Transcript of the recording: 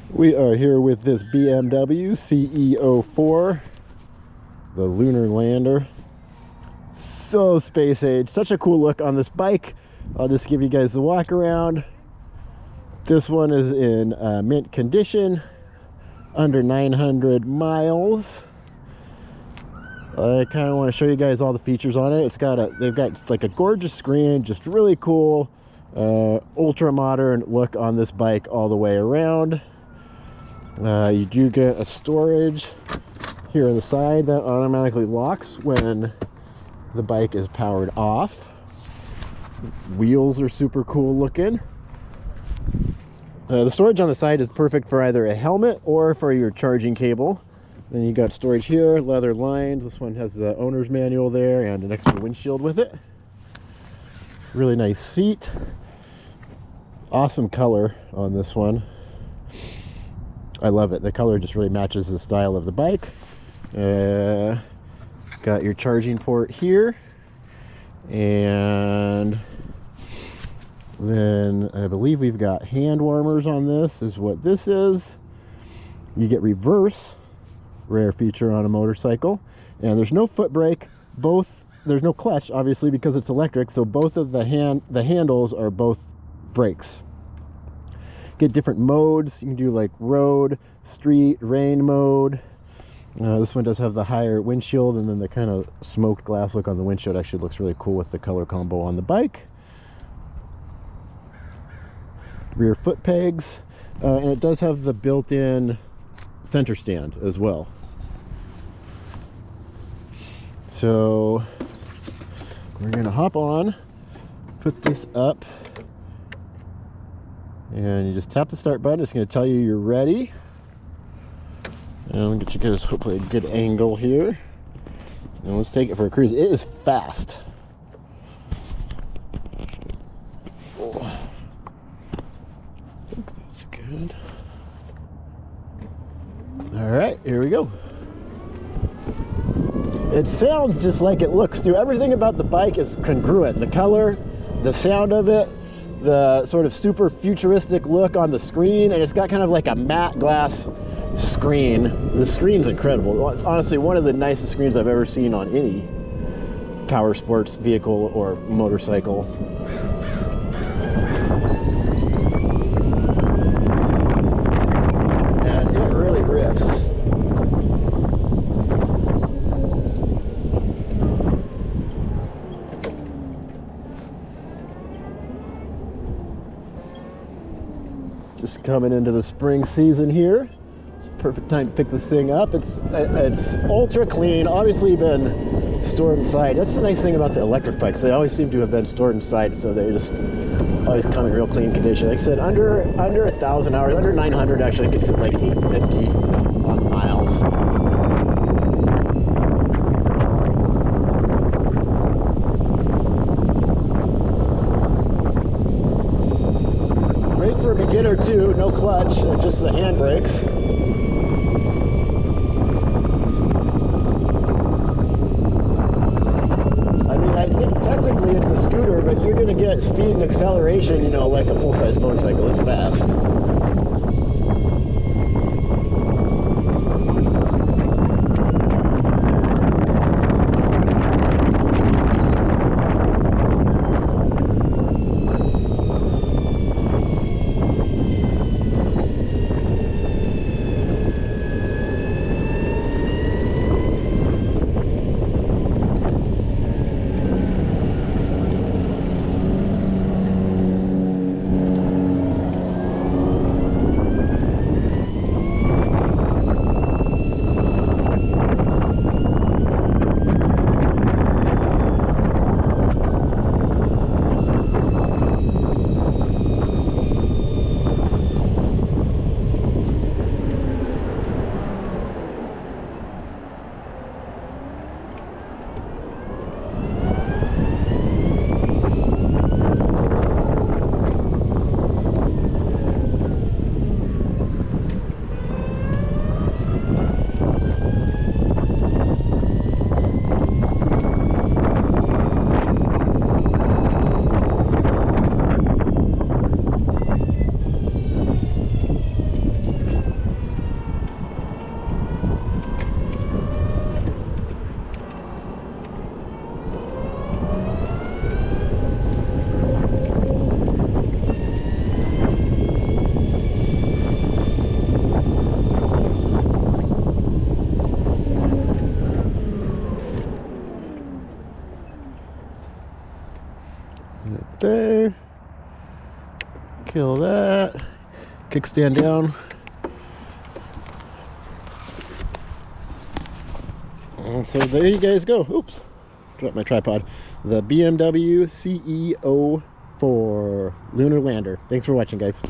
We are here with this BMW CE04, the lunar lander. So space age, such a cool look on this bike. I'll just give you guys the walk around. This one is in mint condition, under 900 miles. I kind of want to show you guys all the features on it. They've got like a gorgeous screen, just really cool, ultra modern look on this bike all the way around. You do get a storage here on the side that automatically locks when the bike is powered off. Wheels are super cool looking. The storage on the side is perfect for either a helmet or for your charging cable. Then you got storage here, leather lined. This one has the owner's manual there and an extra windshield with it. Really nice seat. Awesome color on this one. I love it. The color just really matches the style of the bike. Got your charging port here. And then I believe we've got hand warmers on this, is what this is. You get reverse, rare feature on a motorcycle. And there's no foot brake. There's no clutch, obviously, because it's electric. So both of the handles are both brakes. Get different modes. You can do like road, street, rain mode. This one does have the higher windshield, and then the kind of smoked glass look on the windshield actually looks really cool with the color combo on the bike. Rear foot pegs, and it does have the built-in center stand as well. So we're gonna hop on, put this up, and you just tap the start button. It's going to tell you you're ready. And I'll get you guys hopefully a good angle here. And let's take it for a cruise. It is fast. Oh. I think that's good. All right, here we go. It sounds just like it looks too. Everything about the bike is congruent. The color, the sound of it, the sort of super futuristic look on the screen, and it's got kind of like a matte glass screen. The screen's incredible. Honestly, one of the nicest screens I've ever seen on any power sports vehicle or motorcycle. And it really rips. Just coming into the spring season here. It's a perfect time to pick this thing up. It's ultra clean, obviously been stored inside. That's the nice thing about the electric bikes. They always seem to have been stored inside, so they just always come in real clean condition. Like I said, under 1,000 hours, under 900 actually, gets it like 850 on the miles. For a beginner too, no clutch, just the hand brakes. I mean, I think technically it's a scooter, but you're going to get speed and acceleration, you know, like a full-size motorcycle. It's fast. right there. Kill that. Kickstand down. And so there you guys go. Oops, dropped my tripod. The BMW CE04 lunar lander. Thanks for watching, guys.